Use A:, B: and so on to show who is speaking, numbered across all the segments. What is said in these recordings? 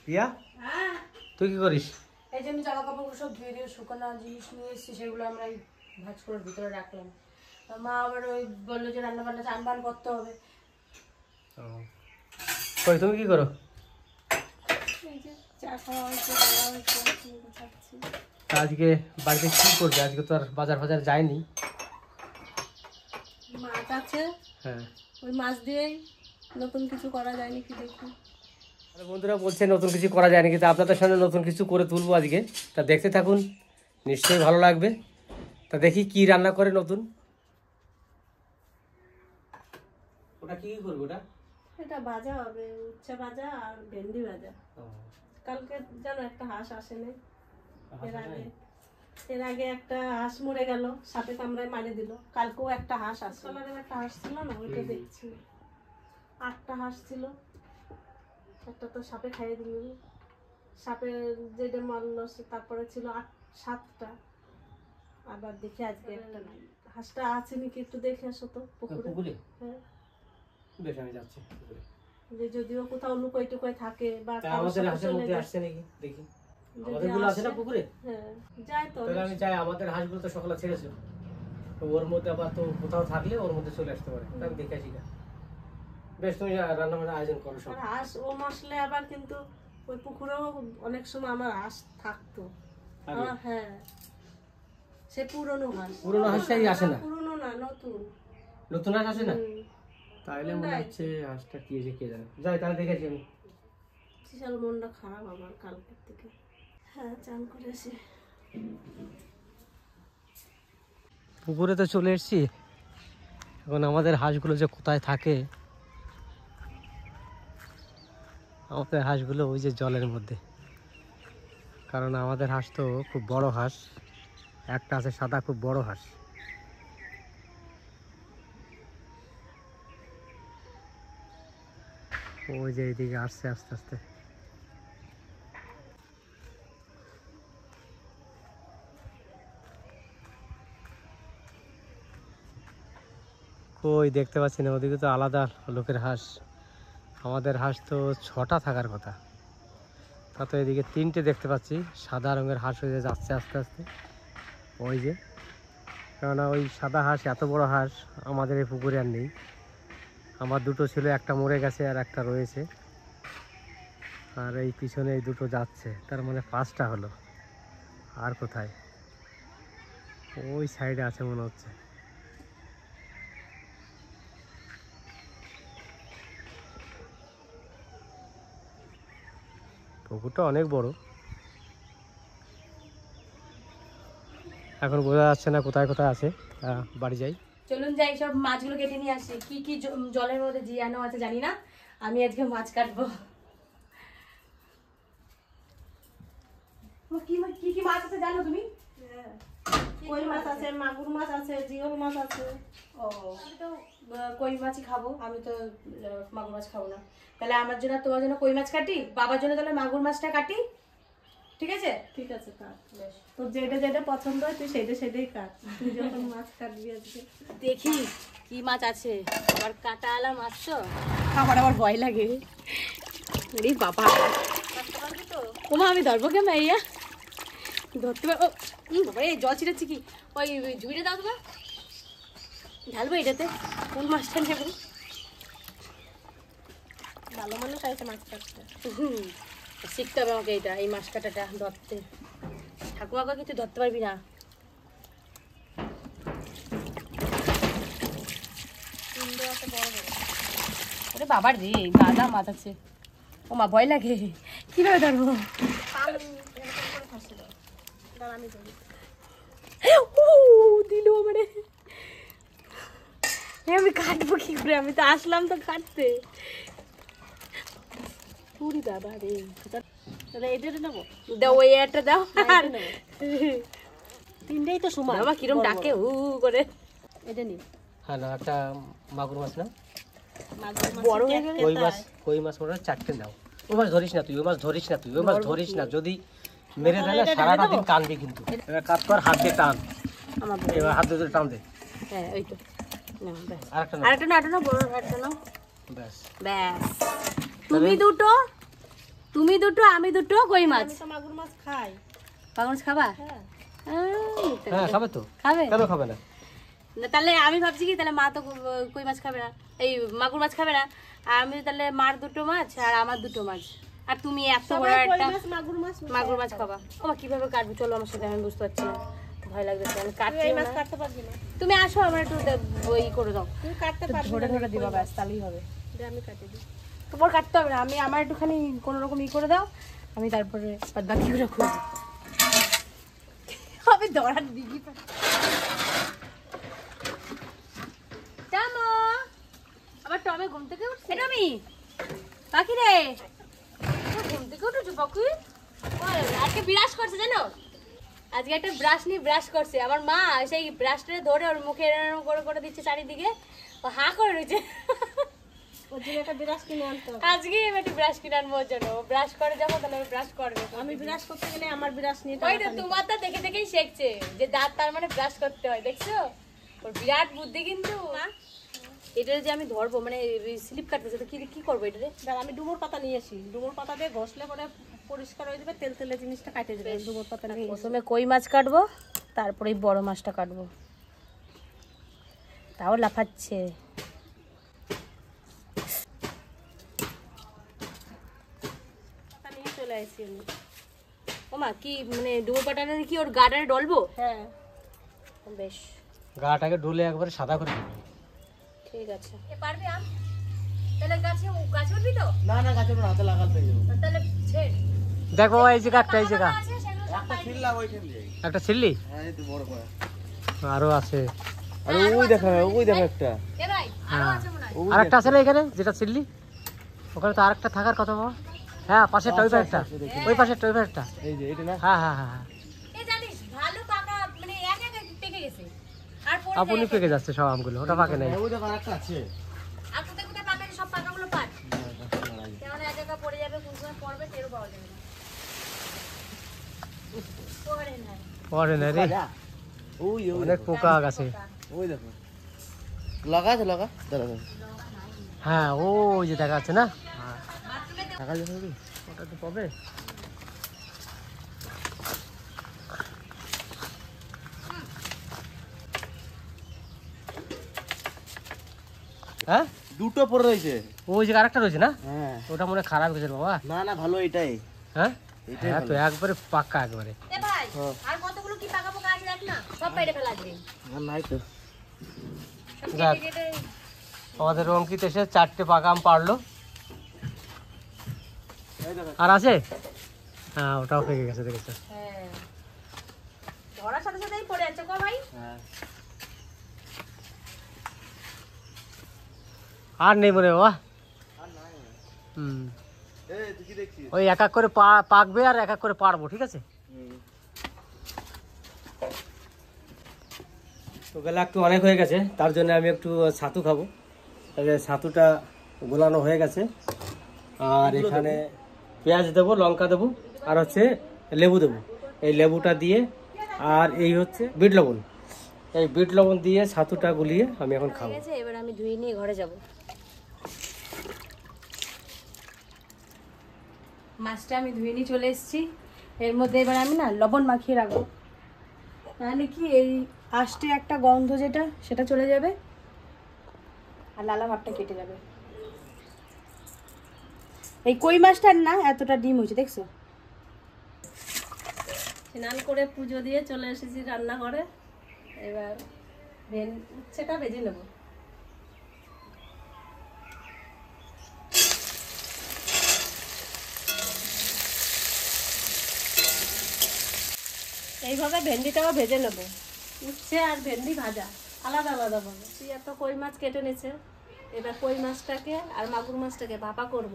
A: পিয়া তুই কি করিস?
B: এই যে আমি জামা কাপড়গুলো সব ধুয়ে দিয়ে শুকনো জিনিস নিয়ে এসেছি, সেগুলো আমরা এই ভাঁজ করে ভিতরে রাখলাম। মা আবার ওই বললো যে রান্না বান্না চান বান করতে হবে।
A: কই তুমি কি করো?
B: এই যে চা খাওয়া হয়েছে, খাচ্ছি।
A: আজকে বাড়িতে কি করবে? আজকে তো আর বাজার ফাজার যায়নি।
B: মাছ আছে,
A: হ্যাঁ,
B: ওই মাছ দিয়েই নতুন কিছু করা যায় নাকি দেখি।
A: বন্ধুরা বলছে নতুন কিছু করা যায় নাকি, তা আপনাদের সামনে নতুন কিছু করে তুলবো আজকে। তা দেখতে থাকুন, নিশ্চয়ই ভালো লাগবে। তা দেখি কি রান্না করে নতুন। ওটা কি করবো? ওটা
B: এটা ভাজা হবে, উচ্ছে ভাজা আর ভেন্ডি ভাজা। কালকে যেন একটা হাঁস আসেনি, এর আগে একটা হাঁস মরে গেল, সাপে কামড়ায় মারি দিল। কালকেও একটা হাঁস আসে, একটা হাঁস ছিল না, ওইটা দেখছি। 8টা হাঁস ছিল, একটা তো সাপে খাইয়ে দিল। সাপে যেটা মারলো তারপরে ছিল 7টা। আবার দেখি আজকে একটা নাই। হাঁসটা আছে নাকি একটু দেখে আসো তো পুকুরে। হ্যাঁ
A: বেশ, আমি যাচ্ছি
B: যে যদিও কোথাও লুকোই টুকোই থাকে বা
A: আমাদের হাঁসের মধ্যে আসছে নাকি দেখি। আমাদের গুলো আছে না পুকুরে?
B: হ্যাঁ যাই তো।
A: তাহলে আমি চাই আমাদের হাঁসগুলো তো সকালে ছেড়েছে, তো ওর মধ্যে আবার তো কোথাও থাকলে ওর মধ্যে চলে আসতে পারে। আমি দেখে আসি না। বেশ, তুমি রান্না বান্না আয়োজন করো সব।
B: হাঁস ও মাসলে আবার কিন্তু ওই পুকুরেও অনেক সময় আমার হাঁস থাকতো। হ্যাঁ, সে পুরনো হাঁস।
A: পুরনো হাঁসটাই আসে না?
B: পুরনো না, নতুন।
A: নতুন হাঁস আসে না? তাইলে মনে হচ্ছে হাঁসটা কি যে কে জানে। যাই তাহলে দেখেছি আমি।
B: বিশাল মনটা খারাপ আমার কালকের থেকে। হ্যাঁ, চান করেছি।
A: পুকুরে তো চলে এসেছি। এখন আমাদের হাঁসগুলো যে কোথায় থাকে, আমাদের হাঁসগুলো ওই যে জলের মধ্যে। কারণ আমাদের হাঁস তো খুব বড় হাঁস, একটা আছে সাদা, খুব বড় হাঁস। ওই যে এইদিকে আসছে আস্তে আস্তে। কই দেখতে পাচ্ছি না, ওদিকে তো আলাদা লোকের হাঁস। আমাদের হাঁস তো 6টা থাকার কথা, তা তো এদিকে 3টে দেখতে পাচ্ছি। সাদা রঙের হাঁস হয়ে যাচ্ছে আস্তে আস্তে। ওই যে, কেননা ওই সাদা হাঁস, এত বড় হাঁস আমাদের এই পুকুরে আর নেই। আমার 2টো ছিল, একটা মরে গেছে আর একটা রয়েছে। আর এই পিছনে এই 2টো যাচ্ছে, তার মানে 5টা হলো। আর কোথায়? ওই সাইডে আছে মনে হচ্ছে। পুকুরটা অনেক বড়, এখন বোঝা যাচ্ছে না কোথায় কোথায় আছে। বাড়ি যাই,
B: চলুন যাই, সব মাছগুলো কেটে নিয়ে আসি। কি কি জলের মধ্যে জিয়ানো আছে জানি না, আমি আজকে মাছ কাটবো। কি কি মাছ আছে জানো তুমি? কই মাছ আছে, মাগুর মাছ আছে, জিওল মাছ আছে। ও, আমি তো কই মাছই খাবো, আমি তো মাগুর মাছ খাবো না। তাহলে আমার জন্য তোমার জন্য কই মাছ কাটি, বাবার জন্য তাহলে মাগুর মাছটা কাটি। ঠিক আছে? ঠিক আছে, কাট। তোর যেটা যেটা পছন্দ হয় তুই সেটাই কাট। তুই যখন মাছ কাটবি আজকে। দেখি কি মাছ আছে। আবার কাটা আলা মাছ তো আমার আবার ভয় লাগে। ওরে বাবা, ওমা আমি ধরবো কেন? ইয়া ধরতে পারবো? বাবা, এই জল ছিটাচ্ছি কি? ওই ঝুড়িটা দাও তোমার, ঢালবো এটাতে। কোন মাছটা নেবো? ভালো মানুষ আছে মাছ কাটতে। শিখতে হবে আমাকে এটা, এই মাছ কাটাটা ধরতে। ঠাকুমাকে কিছু ধরতে পারবি না। ওরে বাবার রে, গাদা মাছ আছে। ও মা, ভয় লাগে। কিভাবে ধরবো? দিল মানে আমি কাটবো কি করে? আমি তো আসলাম তো কাটতে। পুরি দাদা রে, এটা নেবো। দাও, ওই একটা দাও। তিনটেই তো সমান। বাবা কিরম ডাকে হু করে। এটা নি।
A: হ্যাঁ না, একটা মাগুর মাছ নাও।
B: বড় হয়ে গেলে
A: কই মাছ মনে হয় 4টে নাও। ওই মাছ ধরিস না তুই, ওই মাছ ধরিস না তুই, ওই মাছ ধরিস না। যদি মেরে দেয় না সারাটা দিন কানবি কিন্তু। এবার কাজ কর, হাত দিয়ে টান। এবার হাত দিয়ে টান দে।
B: হ্যাঁ, ওই তো।
A: আরেকটা
B: না, বড় একটা নাও।
A: ব্যাস
B: ব্যাস, তুমি দুটো তুমি দুটো আমি দুটো কই মাছ।
C: আমি তো মাগুর মাছ খাই।
B: মাগুর মাছ খাবা?
C: হ্যাঁ
A: হ্যাঁ খাবে তো,
B: খাবে
A: কেন খাবে না?
B: না তাহলে আমি ভাবছি কি তাহলে মা তো কই মাছ খাবে না, এই মাগুর মাছ খাবে না, আর আমি তাহলে মার দুটো মাছ আর আমার দুটো মাছ, আর তুমি এত বড়
C: সবাই কই
B: একটা
C: মাছ
B: মাগুর মাছ খাবা। ও কিভাবে কাটবো চলো আমার সাথে, আমি বুঝতে পারছি না, ভয় লাগতেছে, আমি
C: তুই
B: কাটছি
C: এই
B: না।
C: মাছ কাটতে পারবি না।
B: তুমি আসো আমার একটু ওই করে দাও,
C: তুই কাটতে পারবি
B: ধরে
C: না,
B: ধরে দিবা ব্যাস তাহলেই হবে।
C: দে আমি কাটি দিই।
B: তোমার কাটতে হবে না, আমি আমার একটুখানি কোনো রকম ই করে দাও, আমি তারপরে বাদ বাকিগুলো খুঁজি। আমি দৌড়ার দিদি জামো আবার টমে ঘুম থেকে উঠছে। এটা আমি পাখি রে, ঘুম থেকে উঠেছো পাখি? আজকে ব্রাশ করছে জানো, আজকে একটা ব্রাশ নিয়ে ব্রাশ করছে। আমার মা সেই ব্রাশটা ধরে ওর মুখে এরকম করে করে দিচ্ছে চারিদিকে, ও হা করে রয়েছে।
C: ওর জন্য একটা বিরাস কিনে আনতে হবে।
B: আজকে আমি একটা ব্রাশ কিনে আনবো ওর জন্য, ব্রাশ করে যাবো তাহলে ব্রাশ করবে।
C: আমি বিরাস করতে গেলে আমার বিরাস নিয়ে
B: ওই তো তোমার তো দেখে দেখেই শিখছে যে দাঁত তার মানে ব্রাশ করতে হয়, দেখছো ওর বিরাট বুদ্ধি। কিন্তু এটা যে আমি ধরবো মানে স্লিপ কাটতেছে, তো কি কি করবো এটা?
C: দাঁড়া, আমি ডুমুর পাতা নিয়ে আসি, ডুমুর পাতা দিয়ে ঘষলে পরে পরিষ্কার হয়ে যাবে, তেল তেলে জিনিসটা কাটে যাবে। ডুমুর পাতা নিয়ে
B: প্রথমে কই মাছ কাটবো, তারপরে এই বড় মাছটা কাটবো। তাও লাফাচ্ছে।
C: পাতা নিয়ে চলে আসি আমি।
B: ও মা কি মানে ডুবো পাটাটা কি ওর গার্ডারে ডলবো?
C: হ্যাঁ
B: বেশ
A: গাটাকে ডুলে একবারে সাদা করে দিবি।
B: ঠিক আছে। এ পারবি আম? তাহলে গাছে গাছে উঠবি তো?
D: না না গাছের উপর হাতে লাগাল পেয়ে যাবো।
B: তাহলে ছেড়।
A: দেখো এই যে একটা, এই জায়গা
B: আছে সেগুলো সব
D: একটা ছিললা ওইখান দিয়ে।
A: একটা ছিললি,
D: হ্যাঁ এই তো বড় করে।
A: আরো আছে।
D: আরে ওই দেখো একটা।
B: এ ভাই আরো আছে মনে হয়।
A: আর একটা আছে না এখানে যেটা ছিললি, ওখানে তো আরেকটা থাকার কথা বাবা। হ্যাঁ পাশেরটা, ওই পাশেরটা, ওই পাশেরটা, ওই পাশেরটা।
D: এই যে এটা না।
A: হ্যাঁ হ্যাঁ হ্যাঁ হ্যাঁ,
B: এ জানিস ভালো পাকা মানে এক এক পেকে গেছে। আর পড়ে
A: আপনি পেকে যাচ্ছে সব আমগুলো, ওটা পাকে নাই।
D: ওই দেখো আরেকটা আছে।
B: আর কোথায় কোথায় পাকা সব পাকাগুলো পাট। কেমন এক একা পড়ে যাবে, কোন সময় পড়বে টেরও পাওয়া যাবে না। পড়ে না।
A: পরে না রে,
D: ওই ওই
A: অনেক পোকা গাছে।
D: ওই দেখো। লাগা আছে লাগা। দাঁড়া দাঁড়া।
A: হ্যাঁ ওই যে দেখা যাচ্ছে না,
D: টাকা দিতে হবে।
A: ওটা তো পাবে। হ্যাঁ
D: দুটো পড়ে রয়েছে।
A: ওই যে আরেকটা রয়েছে না,
D: হ্যাঁ।
A: ওটা মনে হয় খারাপ হয়েছে বাবা।
D: না না ভালো এটাই।
A: হ্যাঁ
D: এটাই
A: হ্যাঁ তো
D: ভালো।
A: একবারে পাক্কা একবারে।
B: এ ভাই
D: হ্যাঁ।
B: আর কতগুলো কি পাকা পোকা আছে দেখ না, সব পেড়ে ফেলা আজকে।
D: আর নাই তো।
B: সব
A: যাক।
B: কেটে কেটে
A: আমাদের অঙ্কিত এসে 4টে পাকা আম পারলো।
D: এই দেখো।
A: আর আছে, হ্যাঁ ওটাও পেকে গেছে দেখেছো।
B: হ্যাঁ ধরার সাথে সাথেই পড়ে যাচ্ছে গো ভাই।
D: হ্যাঁ।
A: আর নেই মনে বাবা।
D: আর নাই।
A: হুম,
D: এই তুই কি দেখছিস?
A: ওই এক এক করে পাকবে আর এক এক করে পারবো, ঠিক আছে। তো বেলা একটু অনেক হয়ে গেছে, তার জন্য আমি একটু ছাতু খাবো। তাহলে ছাতুটা গোলানো হয়ে গেছে, আর এখানে পেঁয়াজ দেবো, লঙ্কা দেবো, আর হচ্ছে লেবু দেবো। এই লেবুটা দিয়ে, আর এই হচ্ছে বিট লবণ, এই বিট লবণ দিয়ে ছাতুটা গুলিয়ে আমি এখন খাবো।
B: ঠিক আছে, এবার আমি ধুয়ে নিয়ে ঘরে যাব। মাছটা আমি ধুয়ে নিয়ে চলে এসেছি, এর মধ্যে এবার আমি না লবণ মাখিয়ে রাখবো, তাহলে কি এই আষ্টে একটা গন্ধ যেটা সেটা চলে যাবে আর লালা ভাবটা কেটে যাবে। এই কই মাছটার না এতটা ডিম হয়েছে দেখছো।
C: স্নান করে পুজো দিয়ে চলে এসেছি রান্নাঘরে। এবার উচ্ছেটা ভেজে নেব। এইভাবে ভেন্ডিটাও ভেজে নেব। উচ্ছে আর ভেন্ডি ভাজা আলাদা আলাদা ভাবে। সিয়া তো কই মাছ কেটে নিয়েছে, এবার কই মাছটাকে আর মাগুর মাছটাকে ভাপা করব।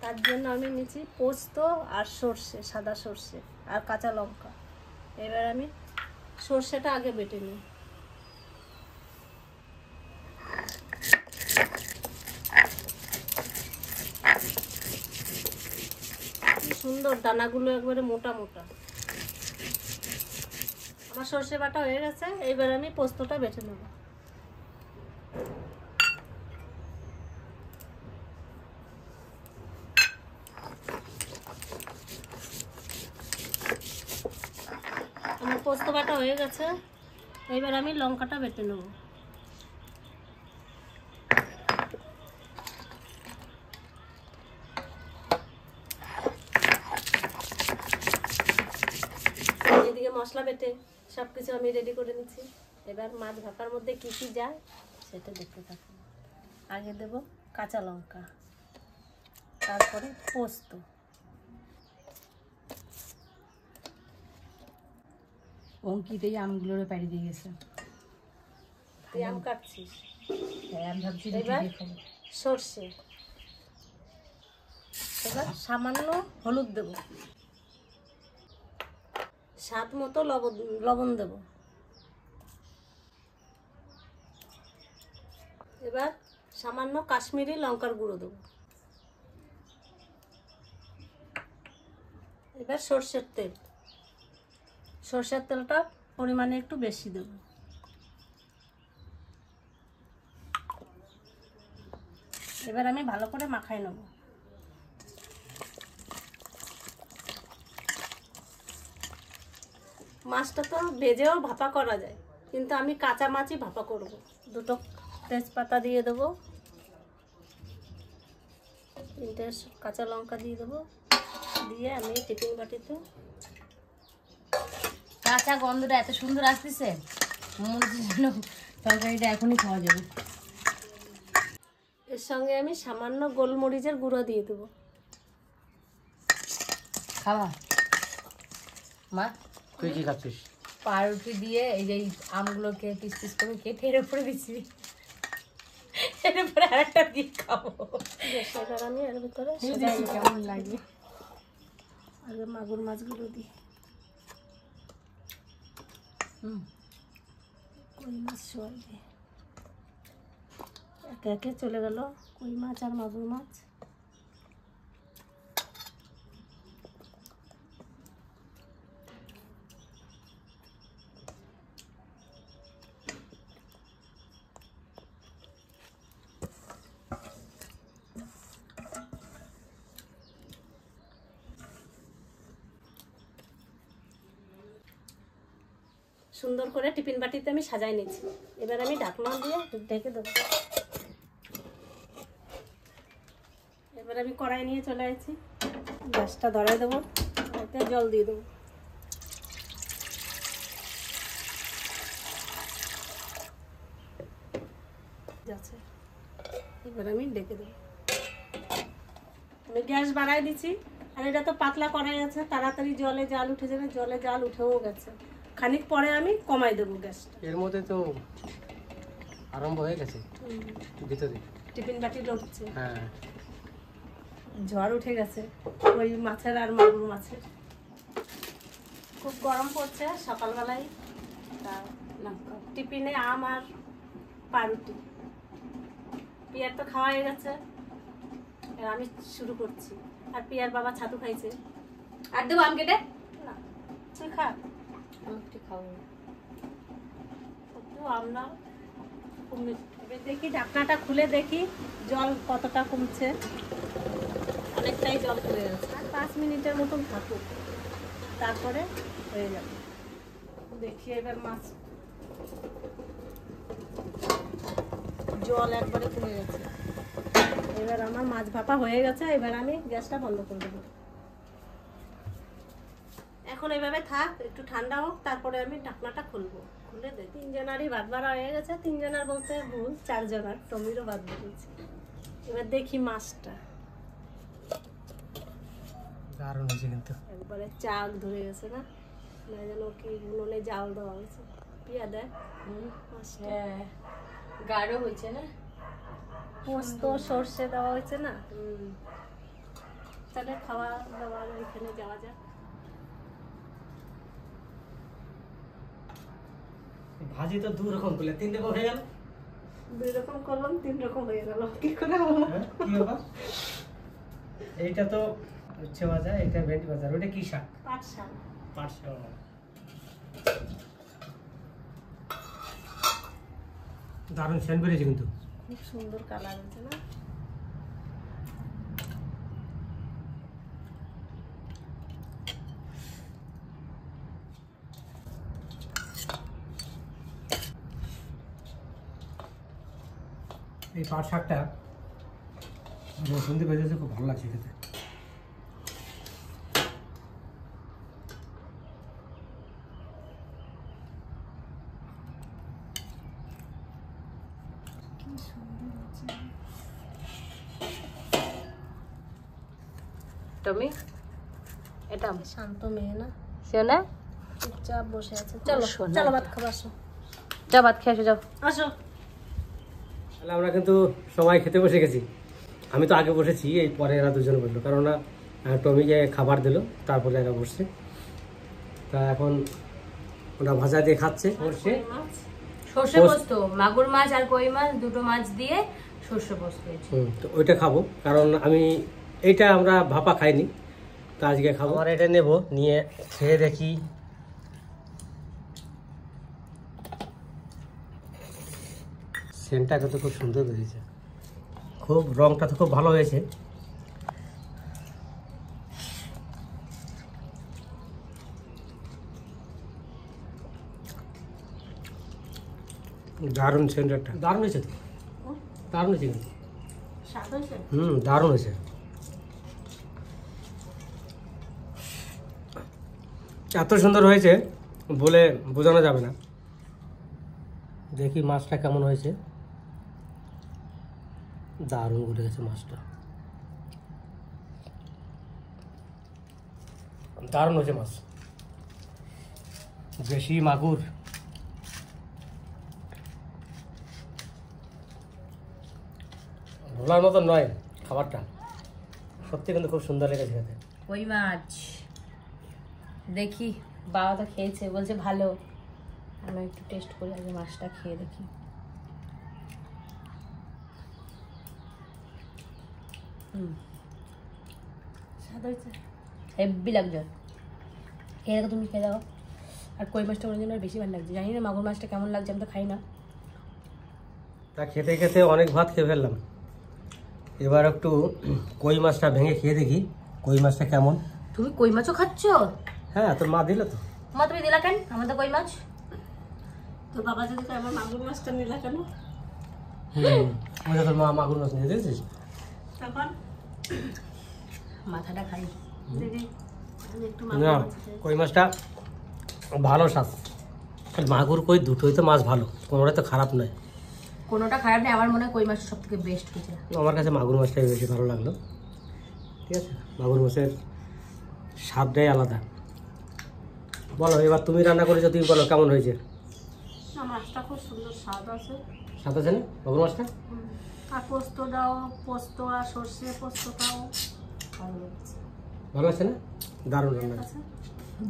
C: তার জন্য আমি নিয়েছি পোস্ত আর সর্ষে, সাদা সর্ষে আর কাঁচা লঙ্কা। এবার আমি সর্ষেটা আগে বেটে নিই। কি সুন্দর দানাগুলো একবারে মোটা মোটা। আমার সর্ষে বাটা হয়ে গেছে, এইবার আমি পোস্তটা বেটে নেব। পোস্ত বাটা হয়ে গেছে, এবার আমি লঙ্কাটা বেটে নেব। এদিকে মশলা বেটে সব কিছু আমি রেডি করে নিচ্ছি। এবার মাছ ভাপার মধ্যে কী কী যায় সেটা দেখতে থাকুন। আগে দেব কাঁচা লঙ্কা, তারপরে পোস্ত,
B: অঙ্কিত এই আমগুলোরে পাড়ি দিয়ে গেছে।
C: তুই আম কাটছিস।
B: হ্যাঁ, আমি ভাবছি
C: এবার সর্ষে, এবার সামান্য হলুদ দেব, স্বাদ মতো লবণ দেব। এবার সামান্য কাশ্মীরি লঙ্কার গুঁড়ো দেব। এবার সর্ষের তেল, সর্ষের তেলটা পরিমাণে একটু বেশি দেব। এবার আমি ভালো করে মাখাই নেব। মাছটা তো ভেজেও ভাপা করা যায়, কিন্তু আমি কাঁচা মাছই ভাপা করব। দুটো তেজপাতা দিয়ে দেবো, 3টে কাঁচা লঙ্কা দিয়ে দেবো, দিয়ে আমি টিফিন বাটিতে।
B: কাঁচা গন্ধটা এত সুন্দর আসতেছে, মনে হচ্ছে যেন তরকারিটা এখনই খাওয়া যাবে।
C: এর সঙ্গে আমি সামান্য গোলমরিচের গুঁড়ো দিয়ে দেবো।
B: খাওয়া মা,
A: তুই কি খাচ্ছিস?
B: পাউরুটি দিয়ে এই যে আমগুলোকে পিস পিস করে কেটে এর উপরে দিচ্ছি, এর উপরে আরেকটা দিয়ে খাবো।
C: এবার আমি এর ভিতরে
B: কেমন লাগে।
C: আগে মাগুর মাছগুলো দিই। কই মাছ সবাই দিয়ে একে একে চলে গেল কই মাছ আর মাগুর মাছ। সুন্দর করে টিফিন বাটিতে আমি সাজাই নিচ্ছি। এবার আমি ঢাকনা দিয়ে ঢেকে দেবো। এবার আমি কড়াই নিয়ে চলে আসছি, গ্যাসটা ধরাই দেবো, এতে জল দিয়ে দেবো। যাচ্ছে, এবার আমি ঢেকে দেবো। আমি গ্যাস বাড়াই দিচ্ছি, আর এটা তো পাতলা কড়াই আছে, তাড়াতাড়ি জলে জাল উঠে যাবে। জলে জাল উঠেও গেছে, খানিক পরে আমি কমাই দেবো গ্যাসটা।
A: এর মধ্যে তো আরম্ভ হয়ে গেছে ভিতরে,
C: টিফিন বাটি লড়ছে,
A: হ্যাঁ
C: ঝড় উঠে গেছে ওই মাছের আর মাগুর মাছের। খুব গরম পড়ছে সকালবেলায়, তা না টিফিনে আম আর পাউরুটি। পিয়ার তো খাওয়া হয়ে গেছে, এবার আমি শুরু করছি। আর পিয়ার বাবা ছাতু খাইছে।
B: আর দেবো আম কেটে?
C: না, তুই খা।
B: আমি একটু খাবো।
C: একটু আম না, এবার দেখি ঢাকনাটা খুলে দেখি জল কতটা কমছে। অনেকটাই জল কমে গেছে, আর 5 মিনিটের মতন থাকুক, তারপরে হয়ে যাবে। দেখি এবার মাছ, জল একবারে কমে গেছে। এবার আমার মাছ ভাপা হয়ে গেছে, এবার আমি গ্যাসটা বন্ধ করে দেবো। এখন এইভাবে থাক, একটু ঠান্ডা হোক, তারপরে আমি ঢাকনাটা খুলবো। খুলে দে, 3 জনারই ভাত বাড়া হয়ে গেছে। 3 জনার বলতে ভুল, 4 জনার, টমিরও ভাত বেরিয়েছে। এবার দেখি মাছটা
A: দারুণ হয়েছে কিন্তু।
C: একবারে চাক ধরে গেছে না, না যেন কি উনুনে জাল দেওয়া হয়েছে। পিয়া দেখ মাছটা,
B: হ্যাঁ, গাঢ় হয়েছে না,
C: পোস্ত সর্ষে দেওয়া হয়েছে না। তাহলে খাওয়া দাওয়া এখানে যাওয়া যাক।
A: ভাজি তো 2 রকম করলে 3 রকম হয়ে গেল।
C: 2 রকম করলাম, 3 রকম হয়ে গেল, কি করে হলো?
A: কি ব্যাপার? এইটা তো উচ্ছে ভাজা, এটা ভেন্ডি ভাজা, ওটা কি শাক?
C: পাট শাক।
A: পাট শাক। দারুণ সেন্ট বেরিয়েছে কিন্তু।
C: খুব সুন্দর কালার হয়েছে না।
A: এই পাট শাকটা রসুন দিয়ে ভেজেছে, খুব ভালো লাগছে খেতে।
C: টমি, এটা
B: শান্ত মেয়ে না,
C: শোনা,
B: চুপচাপ বসে আছে। চলো
C: শোনা।
B: চলো ভাত খাবো, আসো
C: যাও ভাত খেয়ে আসো, যাও।
B: আসো।
A: তাহলে আমরা কিন্তু সবাই খেতে বসে গেছি। আমি তো আগে বসেছি, এই পরে এরা দুজনে বসলো, কারণ ওরা টমিকে খাবার দিল, তারপরে এরা বসছে। তা এখন ওরা ভাজা দিয়ে খাচ্ছে, বসছে।
C: সর্ষে পোস্ত, মাগুর মাছ আর কই মাছ দুটো মাছ দিয়ে সর্ষে পোস্ত হয়েছে।
A: তো ওইটা খাবো, কারণ আমি এইটা আমরা ভাপা খাইনি, তা আজকে খাবো। আর এটা নেব, নিয়ে খেয়ে দেখি। সেন্টটা কিন্তু খুব সুন্দর বেরিয়েছে, খুব রংটা তো খুব ভালো হয়েছে। দারুণ সেন্টারটা, দারুণ হয়েছে তো, দারুণ হয়েছে কিন্তু।
B: স্বাদ হয়েছে?
A: দারুণ হয়েছে। এত সুন্দর হয়েছে বলে বোঝানো যাবে না। দেখি মাছটা কেমন হয়েছে। দারুণ উঠে গেছে মাছটা, দারুণ হয়েছে মাছ, দেশি মাগুর। ভোলার মতন নয় খাবারটা, সত্যি কিন্তু খুব সুন্দর লেগেছে খেতে।
C: কই মাছ দেখি, বাবা তো খেয়েছে, বলছে ভালো। আমি একটু টেস্ট করে আগে মাছটা খেয়ে দেখি।
B: স্বাদ হয়েছে?
C: হেব্বি লাগছে। খেয়ে দেখো, তুমি খেয়ে দেখো। আর কই মাছটা ওর জন্য আর বেশি ভালো লাগছে। জানি না মাগুর মাছটা কেমন লাগছে, আমি তো খাই না।
A: তা খেতে খেতে অনেক ভাত খেয়ে ফেললাম, এবার একটু কই মাছটা ভেঙে খেয়ে দেখি কই মাছটা কেমন।
C: তুমি কই মাছও খাচ্ছ?
A: হ্যাঁ, তোর মা দিল তো।
C: মা তুমি দিলা কেন আমাদের কই মাছ?
B: তোর বাবা যদি তো আমার মাগুর মাছটা নিলা কেন?
A: তোর মা মাগুর মাছ নিয়ে দিয়েছিস
B: তখন
C: মাথাটা খাই।
B: দিদি আমি একটু
A: না,
B: মাগুর মাছ চাই।
A: কই মাছটা ভালো স্বাদ। মাগুর কই দুটোই তো মাছ ভালো, কোনোটাই তো খারাপ নয়।
C: কোনোটা খারাপ নেই, আমার মনে হয় কই মাছ সব থেকে বেস্ট হয়েছে।
A: আমার কাছে মাগুর মাছটাই বেশি ভালো লাগলো। ঠিক আছে, মাগুর মাছের স্বাদটাই আলাদা। বলো, এবার তুমি রান্না করেছো, তুমি বলো কেমন হয়েছে।
B: না, মাছটা খুব সুন্দর স্বাদ আছে।
A: স্বাদ আছে না মাগুর মাছটা?
B: আর পোস্ত আর সর্ষে পোস্তটাও ভালো লাগছে।
A: ভালো আছে না? দারুণ রান্না।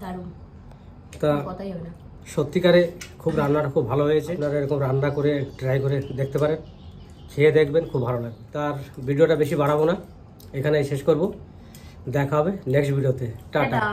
C: দারুণ,
A: তা
C: কথাই হবে না।
A: সত্যিকারে খুব রান্নাটা খুব ভালো হয়েছে। আপনারা এরকম রান্না করে ট্রাই করে দেখতে পারেন, খেয়ে দেখবেন, খুব ভালো লাগবে। তার ভিডিওটা বেশি বাড়াবো না, এখানে শেষ করব। দেখা হবে নেক্সট ভিডিওতে। টাটা।
C: টাটা।